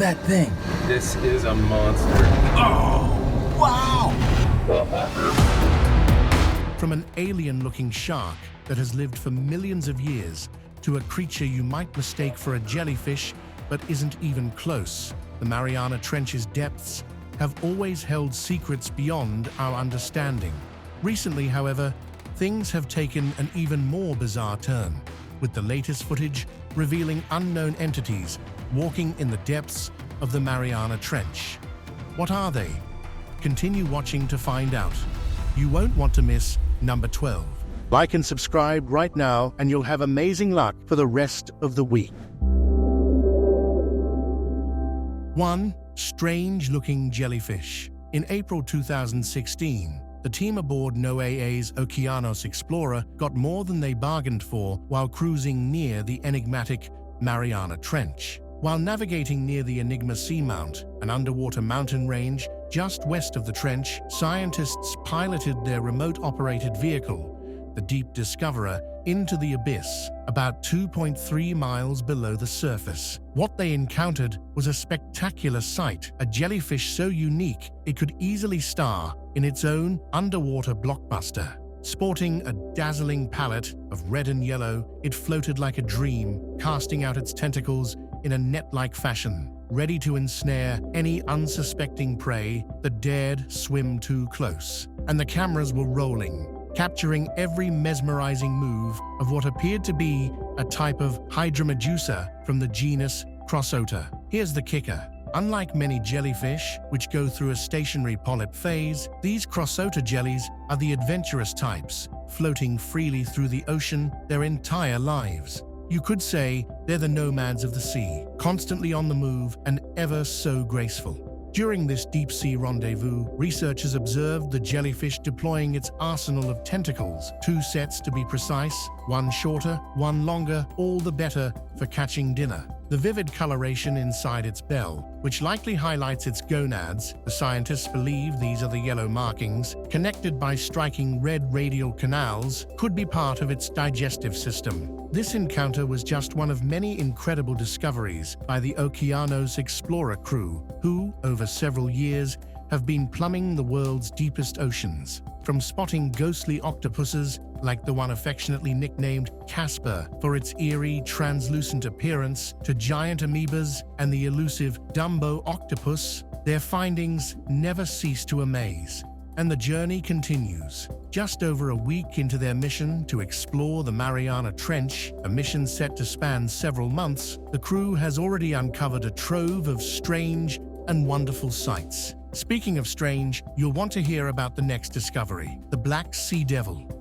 that thing? This is a monster. Oh, wow! From an alien-looking shark that has lived for millions of years to a creature you might mistake for a jellyfish but isn't even close, the Mariana Trench's depths have always held secrets beyond our understanding. Recently, however, things have taken an even more bizarre turn, with the latest footage revealing unknown entities walking in the depths of the Mariana Trench. What are they? Continue watching to find out. You won't want to miss number 12. Like and subscribe right now and you'll have amazing luck for the rest of the week. 1. Strange-looking jellyfish. In April 2016, the team aboard NOAA's Okeanos Explorer got more than they bargained for while cruising near the enigmatic Mariana Trench. While navigating near the Enigma Seamount, an underwater mountain range just west of the trench, scientists piloted their remote-operated vehicle, the Deep Discoverer, into the abyss, about 2.3 miles below the surface. What they encountered was a spectacular sight, a jellyfish so unique it could easily star in its own underwater blockbuster. Sporting a dazzling palette of red and yellow, it floated like a dream, casting out its tentacles in a net-like fashion, ready to ensnare any unsuspecting prey that dared swim too close. And the cameras were rolling, capturing every mesmerizing move of what appeared to be a type of Hydromedusa from the genus Crossota. Here's the kicker. Unlike many jellyfish, which go through a stationary polyp phase, these Crossota jellies are the adventurous types, floating freely through the ocean their entire lives. You could say they're the nomads of the sea, constantly on the move and ever so graceful. During this deep-sea rendezvous, researchers observed the jellyfish deploying its arsenal of tentacles, 2 sets to be precise, one shorter, one longer, all the better for catching dinner. The vivid coloration inside its bell, which likely highlights its gonads, the scientists believe these are the yellow markings, connected by striking red radial canals, could be part of its digestive system. This encounter was just one of many incredible discoveries by the Okeanos Explorer crew, who, over several years, have been plumbing the world's deepest oceans. From spotting ghostly octopuses, like the one affectionately nicknamed Casper for its eerie, translucent appearance, to giant amoebas and the elusive Dumbo octopus, their findings never cease to amaze. And the journey continues. Just over a week into their mission to explore the Mariana Trench, a mission set to span several months, the crew has already uncovered a trove of strange and wonderful sights. Speaking of strange, you'll want to hear about the next discovery, the Black Sea Devil.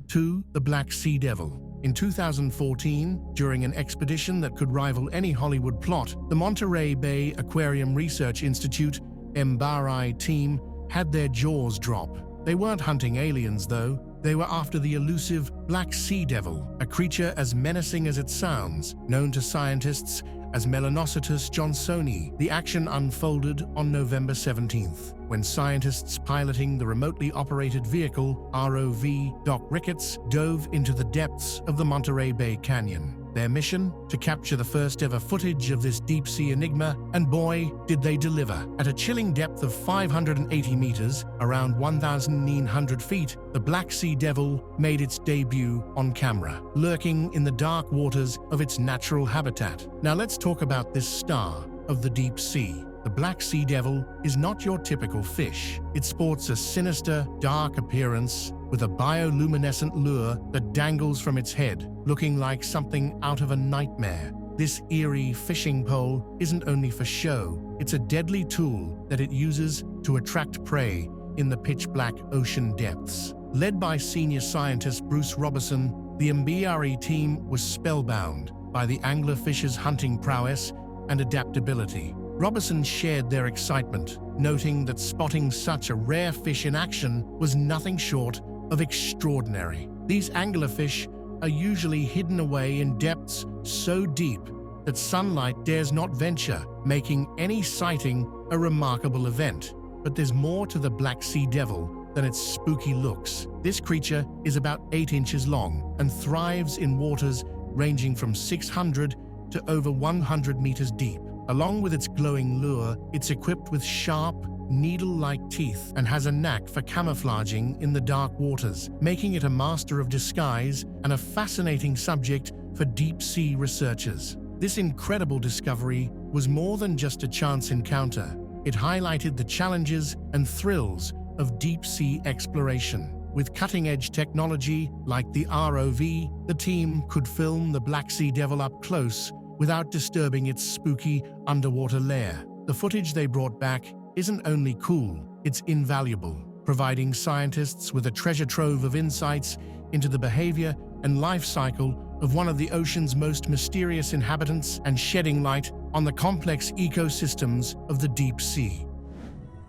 2. The Black Sea Devil. In 2014, during an expedition that could rival any Hollywood plot, the Monterey Bay Aquarium Research Institute (MBARI) team had their jaws drop. They weren't hunting aliens, though. They were after the elusive Black Sea Devil, a creature as menacing as it sounds, known to scientists as Melanocetus johnsoni. The action unfolded on November 17th, when scientists piloting the remotely operated vehicle, ROV Doc Ricketts, dove into the depths of the Monterey Bay Canyon. Their mission? To capture the first ever footage of this deep-sea enigma, and boy, did they deliver. At a chilling depth of 580 meters, around 1,900 feet, the Black Sea Devil made its debut on camera, lurking in the dark waters of its natural habitat. Now let's talk about this star of the deep sea. The Black Sea Devil is not your typical fish. It sports a sinister, dark appearance with a bioluminescent lure that dangles from its head, looking like something out of a nightmare. This eerie fishing pole isn't only for show, it's a deadly tool that it uses to attract prey in the pitch-black ocean depths. Led by senior scientist Bruce Robertson, the MBARI team was spellbound by the anglerfish's hunting prowess and adaptability. Robertson shared their excitement, noting that spotting such a rare fish in action was nothing short of extraordinary. These anglerfish are usually hidden away in depths so deep that sunlight dares not venture, making any sighting a remarkable event. But there's more to the Black Sea Devil than its spooky looks. This creature is about 8 inches long and thrives in waters ranging from 600 to over 100 meters deep. Along with its glowing lure, it's equipped with sharp, needle-like teeth and has a knack for camouflaging in the dark waters, making it a master of disguise and a fascinating subject for deep-sea researchers. This incredible discovery was more than just a chance encounter. It highlighted the challenges and thrills of deep-sea exploration. With cutting-edge technology like the ROV, the team could film the Black Sea Devil up close without disturbing its spooky underwater lair. The footage they brought back isn't only cool, it's invaluable, providing scientists with a treasure trove of insights into the behavior and life cycle of one of the ocean's most mysterious inhabitants and shedding light on the complex ecosystems of the deep sea.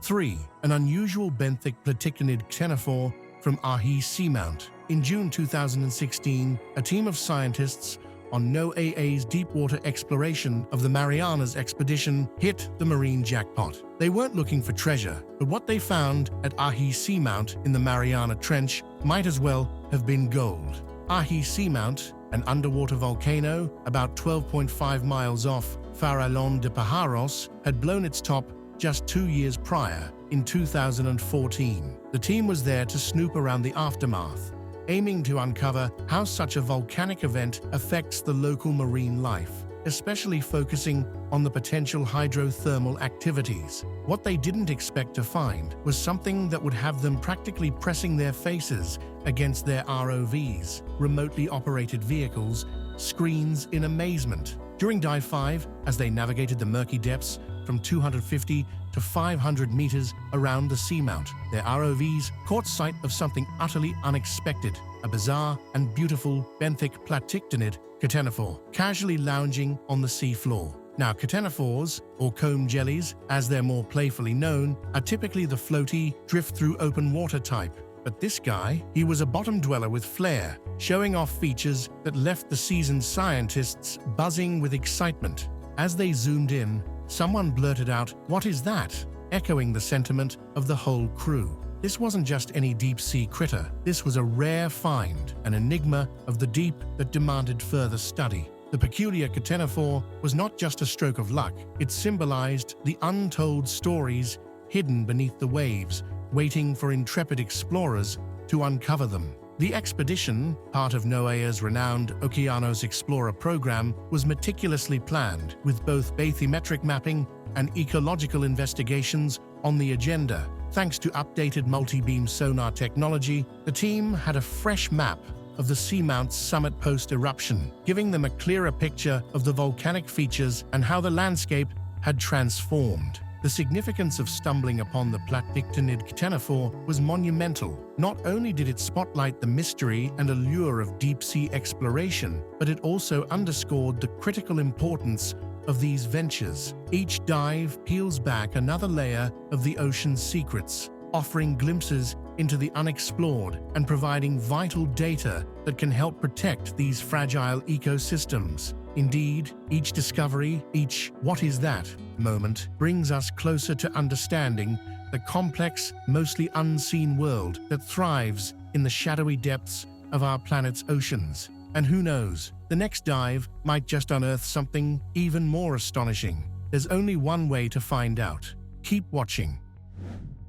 3. An unusual benthic platicnid ctenophore from Ahi Seamount. In June 2016, a team of scientists on NOAA's deepwater exploration of the Marianas expedition hit the marine jackpot. They weren't looking for treasure, but what they found at Ahi Seamount in the Mariana Trench might as well have been gold. Ahi Seamount, an underwater volcano about 12.5 miles off Farallon de Pajaros, had blown its top just 2 years prior, in 2014. The team was there to snoop around the aftermath, aiming to uncover how such a volcanic event affects the local marine life, especially focusing on the potential hydrothermal activities. What they didn't expect to find was something that would have them practically pressing their faces against their ROVs, remotely operated vehicles, screens in amazement. During Dive 5, as they navigated the murky depths from 250 to 500 meters around the seamount, their ROVs caught sight of something utterly unexpected, a bizarre and beautiful benthic platicnid ctenophore, casually lounging on the seafloor. Now, ctenophores, or comb jellies, as they're more playfully known, are typically the floaty, drift-through open water type. But this guy, he was a bottom dweller with flair, showing off features that left the seasoned scientists buzzing with excitement. As they zoomed in, someone blurted out, "What is that?" echoing the sentiment of the whole crew. This wasn't just any deep-sea critter. This was a rare find, an enigma of the deep that demanded further study. The peculiar ctenophore was not just a stroke of luck. It symbolized the untold stories hidden beneath the waves, waiting for intrepid explorers to uncover them. The expedition, part of NOAA's renowned Okeanos Explorer program, was meticulously planned, with both bathymetric mapping and ecological investigations on the agenda. Thanks to updated multi-beam sonar technology, the team had a fresh map of the seamount's summit post-eruption, giving them a clearer picture of the volcanic features and how the landscape had transformed. The significance of stumbling upon the platicnid ctenophore was monumental. Not only did it spotlight the mystery and allure of deep-sea exploration, but it also underscored the critical importance of these ventures. Each dive peels back another layer of the ocean's secrets, offering glimpses into the unexplored and providing vital data that can help protect these fragile ecosystems. Indeed, each discovery, each "what is that" moment brings us closer to understanding the complex, mostly unseen world that thrives in the shadowy depths of our planet's oceans. And who knows, the next dive might just unearth something even more astonishing. There's only one way to find out. Keep watching.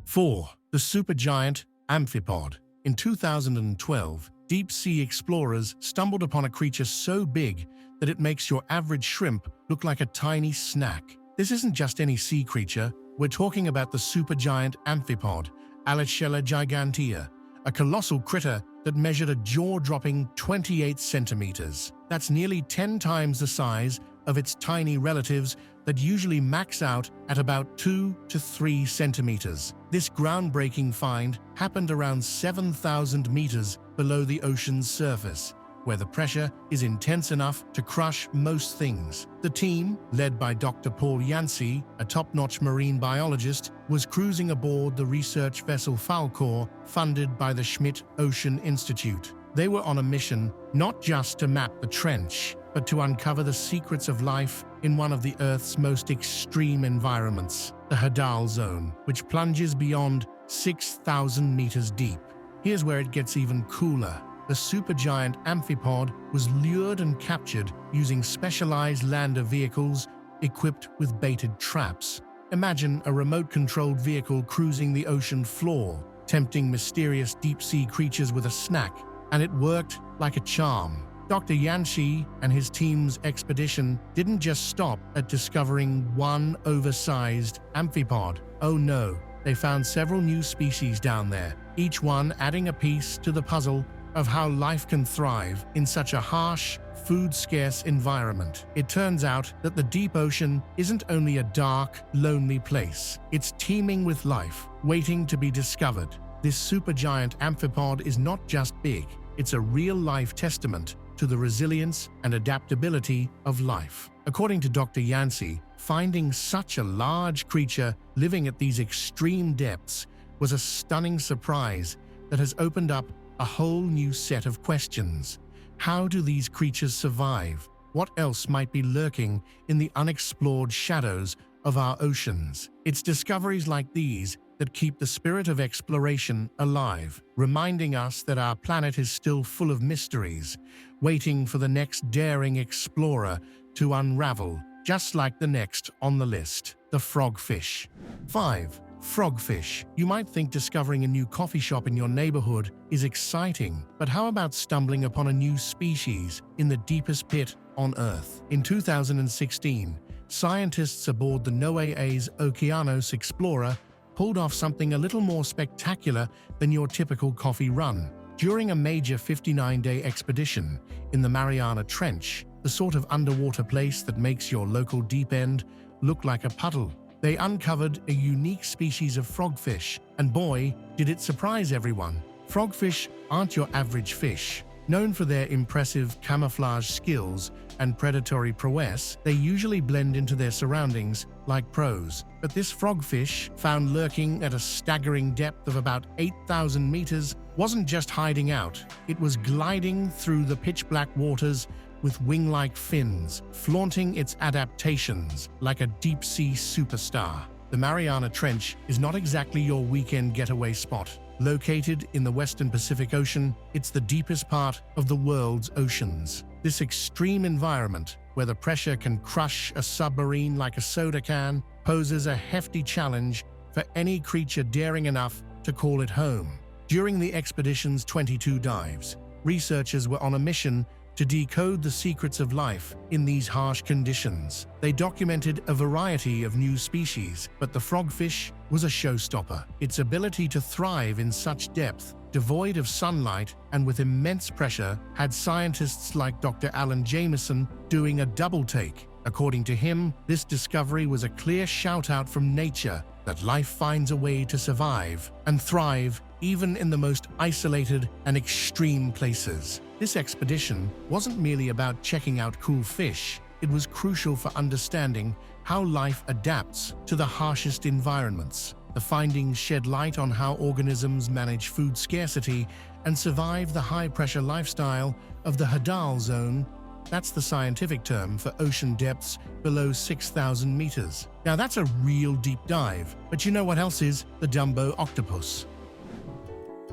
4. The supergiant amphipod. In 2012, deep-sea explorers stumbled upon a creature so big that it makes your average shrimp look like a tiny snack. This isn't just any sea creature. We're talking about the supergiant amphipod, Alicella gigantea, a colossal critter that measured a jaw-dropping 28 centimeters. That's nearly 10 times the size of its tiny relatives that usually max out at about 2 to 3 centimeters. This groundbreaking find happened around 7,000 meters below the ocean's surface, where the pressure is intense enough to crush most things. The team, led by Dr. Paul Yancey, a top-notch marine biologist, was cruising aboard the research vessel Falkor, funded by the Schmidt Ocean Institute. They were on a mission not just to map the trench, but to uncover the secrets of life in one of the Earth's most extreme environments, the Hadal Zone, which plunges beyond 6,000 meters deep. Here's where it gets even cooler. The supergiant amphipod was lured and captured using specialized lander vehicles equipped with baited traps. Imagine a remote-controlled vehicle cruising the ocean floor, tempting mysterious deep-sea creatures with a snack, and it worked like a charm. Dr. Yanxi and his team's expedition didn't just stop at discovering one oversized amphipod. Oh no, they found several new species down there, each one adding a piece to the puzzle of how life can thrive in such a harsh, food-scarce environment. It turns out that the deep ocean isn't only a dark, lonely place. It's teeming with life, waiting to be discovered. This supergiant amphipod is not just big, it's a real-life testament to the resilience and adaptability of life. According to Dr. Yanxi, finding such a large creature living at these extreme depths was a stunning surprise that has opened up a whole new set of questions. How do these creatures survive? What else might be lurking in the unexplored shadows of our oceans? It's discoveries like these that keep the spirit of exploration alive, reminding us that our planet is still full of mysteries, waiting for the next daring explorer to unravel, just like the next on the list, the frogfish. 5. Frogfish. You might think discovering a new coffee shop in your neighborhood is exciting, but how about stumbling upon a new species in the deepest pit on Earth? In 2016, scientists aboard the NOAA's Okeanos Explorer pulled off something a little more spectacular than your typical coffee run. During a major 59-day expedition in the Mariana Trench, the sort of underwater place that makes your local deep end look like a puddle, they uncovered a unique species of frogfish, and boy, did it surprise everyone. Frogfish aren't your average fish. Known for their impressive camouflage skills and predatory prowess, they usually blend into their surroundings like pros. But this frogfish, found lurking at a staggering depth of about 8,000 meters, wasn't just hiding out. It was gliding through the pitch-black waters with wing-like fins, flaunting its adaptations like a deep-sea superstar. The Mariana Trench is not exactly your weekend getaway spot. Located in the western Pacific Ocean, it's the deepest part of the world's oceans. This extreme environment, where the pressure can crush a submarine like a soda can, poses a hefty challenge for any creature daring enough to call it home. During the expedition's 22 dives, researchers were on a mission to decode the secrets of life in these harsh conditions. They documented a variety of new species, but the frogfish was a showstopper. Its ability to thrive in such depth, devoid of sunlight and with immense pressure, had scientists like Dr. Alan Jameson doing a double take. According to him, this discovery was a clear shout-out from nature that life finds a way to survive and thrive even in the most isolated and extreme places. This expedition wasn't merely about checking out cool fish. It was crucial for understanding how life adapts to the harshest environments. The findings shed light on how organisms manage food scarcity and survive the high-pressure lifestyle of the Hadal zone. That's the scientific term for ocean depths below 6,000 meters. Now that's a real deep dive, but you know what else is? The Dumbo octopus.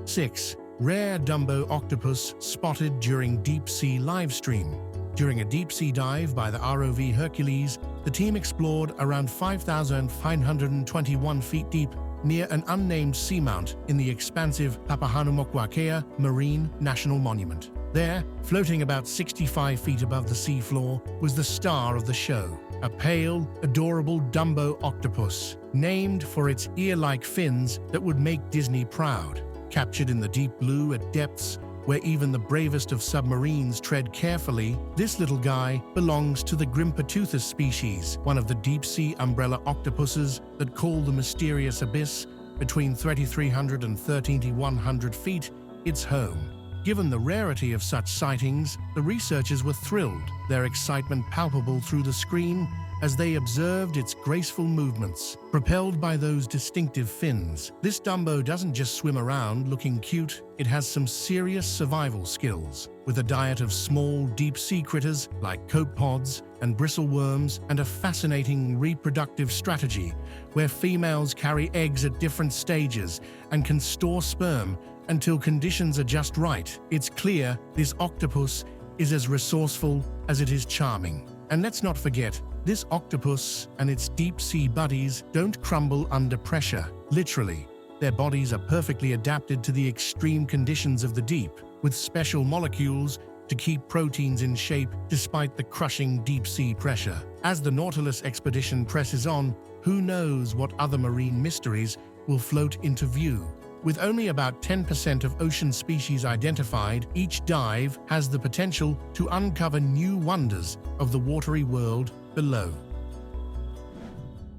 6. Rare Dumbo octopus spotted during deep-sea livestream. During a deep-sea dive by the ROV Hercules, the team explored around 5,521 feet deep near an unnamed seamount in the expansive Papahanaumokuakea Marine National Monument. There, floating about 65 feet above the seafloor, was the star of the show, a pale, adorable Dumbo octopus, named for its ear-like fins that would make Disney proud. Captured in the deep blue at depths where even the bravest of submarines tread carefully, this little guy belongs to the Grimpateuthis species, one of the deep-sea umbrella octopuses that call the mysterious abyss between 3,300 and 13,100 feet its home. Given the rarity of such sightings, the researchers were thrilled, their excitement palpable through the screen as they observed its graceful movements, propelled by those distinctive fins. This Dumbo doesn't just swim around looking cute, it has some serious survival skills. With a diet of small, deep-sea critters like copepods and bristleworms, and a fascinating reproductive strategy where females carry eggs at different stages and can store sperm until conditions are just right, it's clear this octopus is as resourceful as it is charming. And let's not forget, this octopus and its deep-sea buddies don't crumble under pressure, literally. Their bodies are perfectly adapted to the extreme conditions of the deep, with special molecules to keep proteins in shape despite the crushing deep-sea pressure. As the Nautilus expedition presses on, who knows what other marine mysteries will float into view. With only about 10% of ocean species identified, each dive has the potential to uncover new wonders of the watery world below.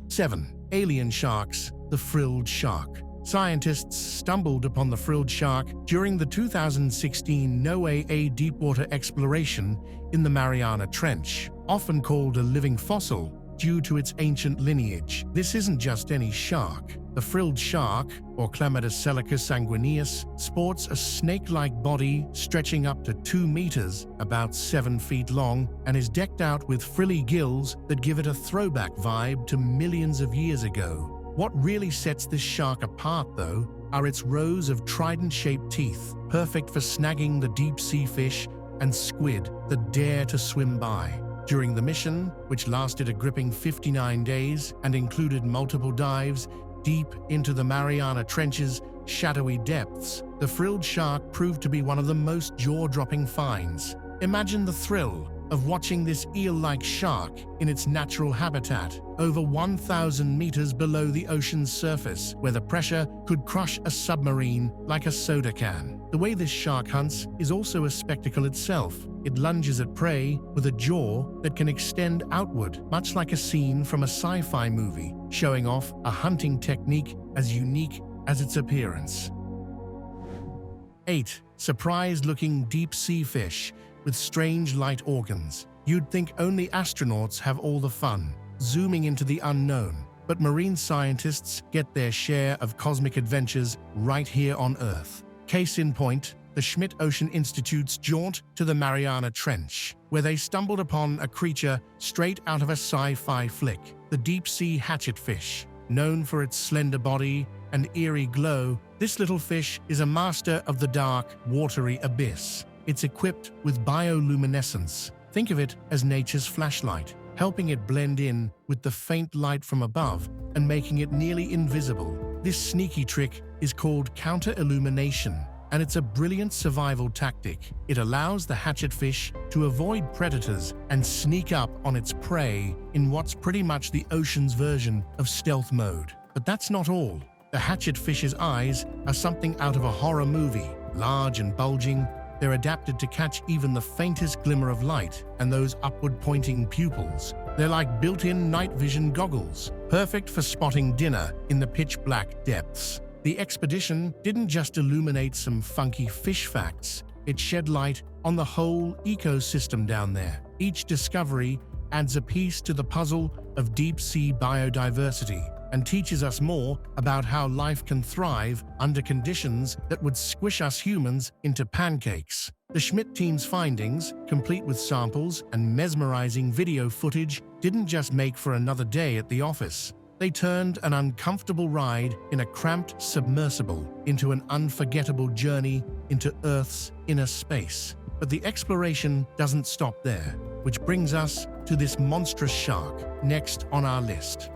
7. Alien sharks, the frilled shark. Scientists stumbled upon the frilled shark during the 2016 NOAA deepwater exploration in the Mariana Trench, often called a living fossil due to its ancient lineage. This isn't just any shark. The frilled shark, or Chlamydus sanguineus, sports a snake-like body stretching up to 2 meters, about 7 feet long, and is decked out with frilly gills that give it a throwback vibe to millions of years ago. What really sets this shark apart, though, are its rows of trident-shaped teeth, perfect for snagging the deep-sea fish and squid that dare to swim by. During the mission, which lasted a gripping 59 days and included multiple dives deep into the Mariana Trench's shadowy depths, the frilled shark proved to be one of the most jaw-dropping finds. Imagine the thrill of watching this eel-like shark in its natural habitat, over 1,000 meters below the ocean's surface, where the pressure could crush a submarine like a soda can. The way this shark hunts is also a spectacle itself. It lunges at prey with a jaw that can extend outward, much like a scene from a sci-fi movie, showing off a hunting technique as unique as its appearance. 8. Surprised-looking deep-sea fish with strange light organs. You'd think only astronauts have all the fun, zooming into the unknown, but marine scientists get their share of cosmic adventures right here on Earth. Case in point, the Schmidt Ocean Institute's jaunt to the Mariana Trench, where they stumbled upon a creature straight out of a sci-fi flick, the deep-sea hatchetfish. Known for its slender body and eerie glow, this little fish is a master of the dark, watery abyss. It's equipped with bioluminescence. Think of it as nature's flashlight, helping it blend in with the faint light from above and making it nearly invisible. This sneaky trick is called counter-illumination, and it's a brilliant survival tactic. It allows the hatchetfish to avoid predators and sneak up on its prey in what's pretty much the ocean's version of stealth mode. But that's not all. The hatchetfish's eyes are something out of a horror movie. Large and bulging, they're adapted to catch even the faintest glimmer of light, and those upward-pointing pupils. They're like built-in night vision goggles, perfect for spotting dinner in the pitch-black depths. The expedition didn't just illuminate some funky fish facts, it shed light on the whole ecosystem down there. Each discovery adds a piece to the puzzle of deep-sea biodiversity and teaches us more about how life can thrive under conditions that would squish us humans into pancakes. The Schmidt team's findings, complete with samples and mesmerizing video footage, didn't just make for another day at the office. They turned an uncomfortable ride in a cramped submersible into an unforgettable journey into Earth's inner space. But the exploration doesn't stop there, which brings us to this monstrous shark next on our list.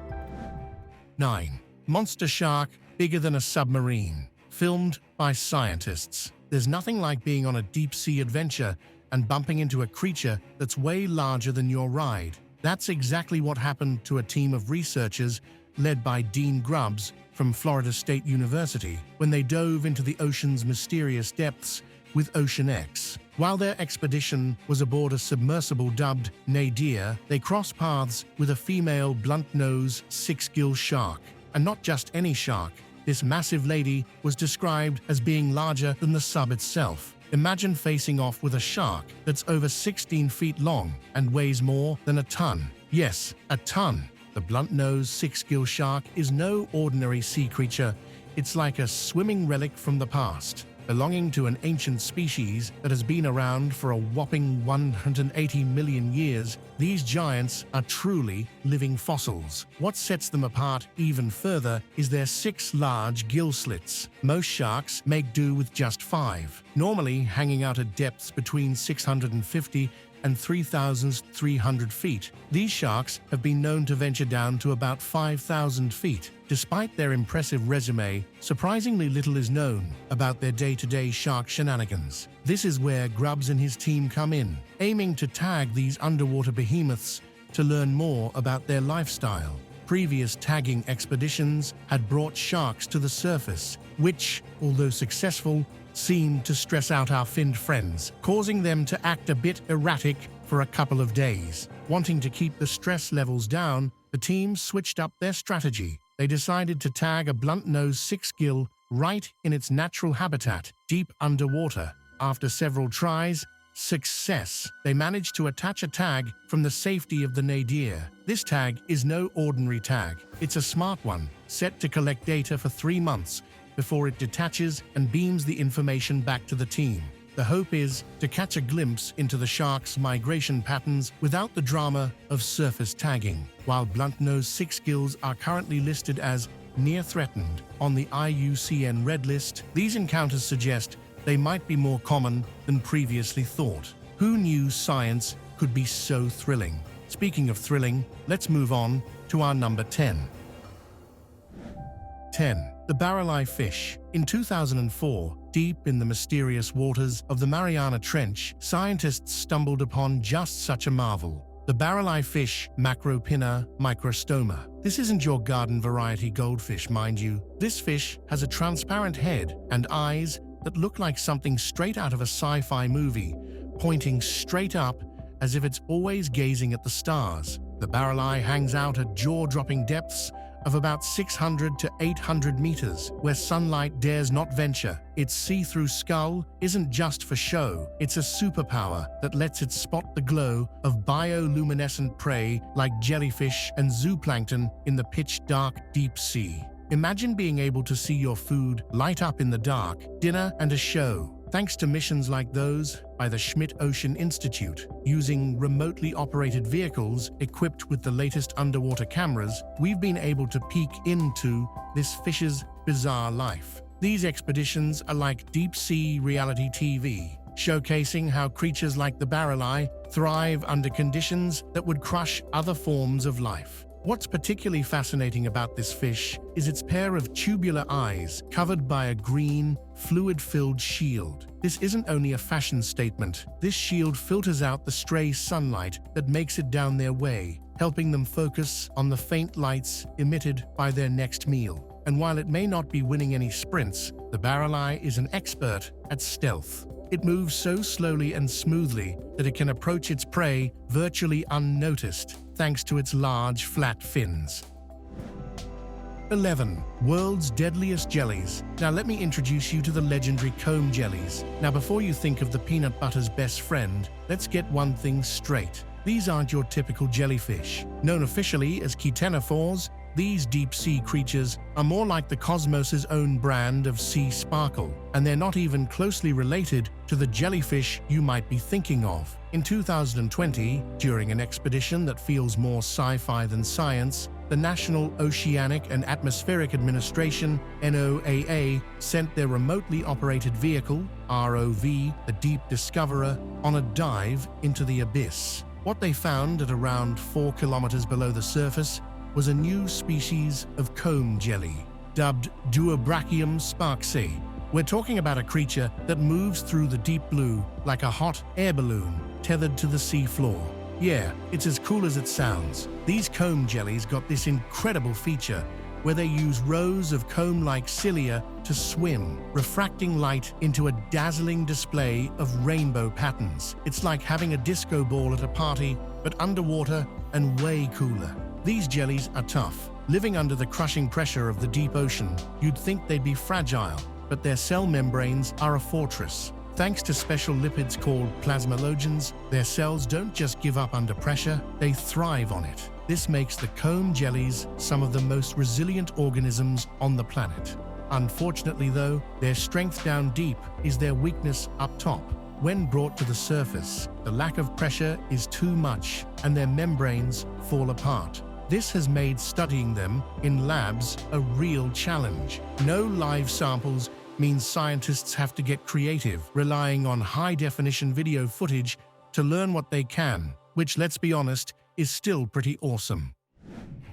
9. Monster shark bigger than a submarine. Filmed by scientists. There's nothing like being on a deep-sea adventure and bumping into a creature that's way larger than your ride. That's exactly what happened to a team of researchers led by Dean Grubbs from Florida State University when they dove into the ocean's mysterious depths with Ocean X. While their expedition was aboard a submersible dubbed Nadir, they crossed paths with a female blunt-nosed six-gill shark. And not just any shark. This massive lady was described as being larger than the sub itself. Imagine facing off with a shark that's over 16 feet long and weighs more than a ton. Yes, a ton. The blunt-nosed six-gill shark is no ordinary sea creature. It's like a swimming relic from the past, belonging to an ancient species that has been around for a whopping 180 million years. These giants are truly living fossils. What sets them apart even further is their 6 large gill slits. Most sharks make do with just 5, normally hanging out at depths between 650 and 3,300 feet. These sharks have been known to venture down to about 5,000 feet. Despite their impressive resume, surprisingly little is known about their day-to-day shark shenanigans. This is where Grubbs and his team come in, aiming to tag these underwater behemoths to learn more about their lifestyle. Previous tagging expeditions had brought sharks to the surface, which, although successful, seemed to stress out our finned friends, causing them to act a bit erratic for a couple of days. Wanting to keep the stress levels down, the team switched up their strategy. They decided to tag a blunt-nosed six-gill right in its natural habitat, deep underwater. After several tries, success, they managed to attach a tag from the safety of the nadir. This tag is no ordinary tag. It's a smart one, set to collect data for 3 months before it detaches and beams the information back to the team. The hope is to catch a glimpse into the shark's migration patterns without the drama of surface tagging. While blunt-nosed six-gills are currently listed as near threatened on the IUCN Red List, these encounters suggest they might be more common than previously thought. Who knew science could be so thrilling? Speaking of thrilling, let's move on to our number 10. 10. The barrel-eye fish. In 2004, deep in the mysterious waters of the Mariana Trench, scientists stumbled upon just such a marvel. The barrel-eye fish, Macropinna microstoma. This isn't your garden variety goldfish, mind you. This fish has a transparent head and eyes that look like something straight out of a sci-fi movie, pointing straight up as if it's always gazing at the stars. The barrel eye hangs out at jaw-dropping depths of about 600 to 800 meters, where sunlight dares not venture. Its see-through skull isn't just for show, it's a superpower that lets it spot the glow of bioluminescent prey like jellyfish and zooplankton in the pitch-dark deep sea. Imagine being able to see your food light up in the dark, dinner and a show. Thanks to missions like those by the Schmidt Ocean Institute, using remotely operated vehicles equipped with the latest underwater cameras, we've been able to peek into this fish's bizarre life. These expeditions are like deep-sea reality TV, showcasing how creatures like the barrel eye thrive under conditions that would crush other forms of life. What's particularly fascinating about this fish is its pair of tubular eyes covered by a green, fluid-filled shield. This isn't only a fashion statement. This shield filters out the stray sunlight that makes it down their way, helping them focus on the faint lights emitted by their next meal. And while it may not be winning any sprints, the barrel eye is an expert at stealth. It moves so slowly and smoothly that it can approach its prey virtually unnoticed, thanks to its large, flat fins. 11. World's deadliest jellies. Now let me introduce you to the legendary comb jellies. Now before you think of the peanut butter's best friend, let's get one thing straight. These aren't your typical jellyfish. Known officially as chitenophores, these deep-sea creatures are more like the cosmos's own brand of sea sparkle, and they're not even closely related to the jellyfish you might be thinking of. In 2020, during an expedition that feels more sci-fi than science, the National Oceanic and Atmospheric Administration, NOAA, sent their remotely operated vehicle, ROV, the Deep Discoverer, on a dive into the abyss. What they found at around 4 kilometers below the surface was a new species of comb jelly, dubbed Duobrachium sparksei. We're talking about a creature that moves through the deep blue like a hot air balloon tethered to the sea floor. Yeah, it's as cool as it sounds. These comb jellies got this incredible feature where they use rows of comb-like cilia to swim, refracting light into a dazzling display of rainbow patterns. It's like having a disco ball at a party, but underwater and way cooler. These jellies are tough. Living under the crushing pressure of the deep ocean, you'd think they'd be fragile, but their cell membranes are a fortress. Thanks to special lipids called plasmalogens, their cells don't just give up under pressure, they thrive on it. This makes the comb jellies some of the most resilient organisms on the planet. Unfortunately though, their strength down deep is their weakness up top. When brought to the surface, the lack of pressure is too much and their membranes fall apart. This has made studying them in labs a real challenge. No live samples means scientists have to get creative, relying on high-definition video footage to learn what they can, which, let's be honest, is still pretty awesome.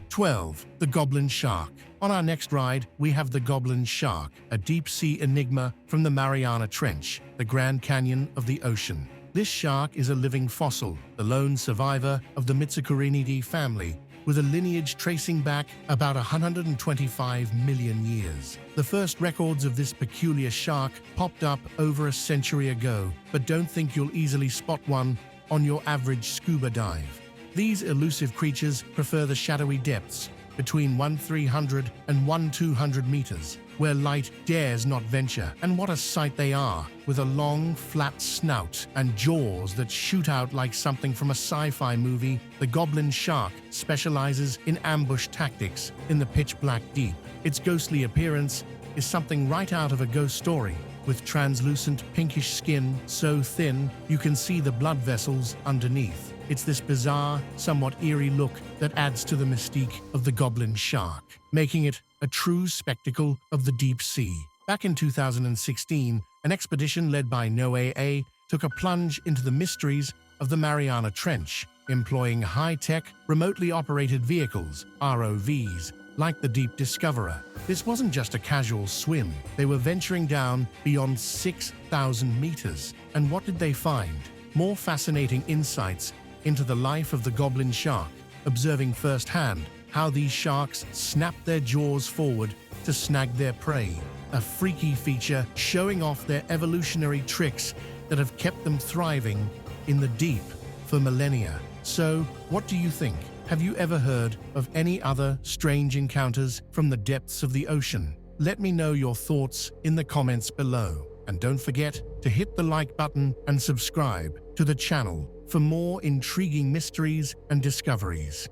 12. The Goblin Shark. On our next ride, we have the Goblin Shark, a deep-sea enigma from the Mariana Trench, the Grand Canyon of the ocean. This shark is a living fossil, the lone survivor of the Mitsukurinidae family, with a lineage tracing back about 125 million years. The first records of this peculiar shark popped up over a century ago, but don't think you'll easily spot one on your average scuba dive. These elusive creatures prefer the shadowy depths between 1,300 and 1,200 meters, where light dares not venture. And what a sight they are, with a long, flat snout and jaws that shoot out like something from a sci-fi movie. The Goblin Shark specializes in ambush tactics in the pitch-black deep. Its ghostly appearance is something right out of a ghost story, with translucent pinkish skin so thin you can see the blood vessels underneath. It's this bizarre, somewhat eerie look that adds to the mystique of the Goblin Shark, making it a true spectacle of the deep sea. Back in 2016, an expedition led by NOAA took a plunge into the mysteries of the Mariana Trench, employing high-tech, remotely operated vehicles, ROVs, like the Deep Discoverer. This wasn't just a casual swim. They were venturing down beyond 6,000 meters. And what did they find? More fascinating insights into the life of the Goblin Shark, observing firsthand how these sharks snap their jaws forward to snag their prey, a freaky feature showing off their evolutionary tricks that have kept them thriving in the deep for millennia. So, what do you think? Have you ever heard of any other strange encounters from the depths of the ocean? Let me know your thoughts in the comments below. And don't forget to hit the like button and subscribe to the channel for more intriguing mysteries and discoveries.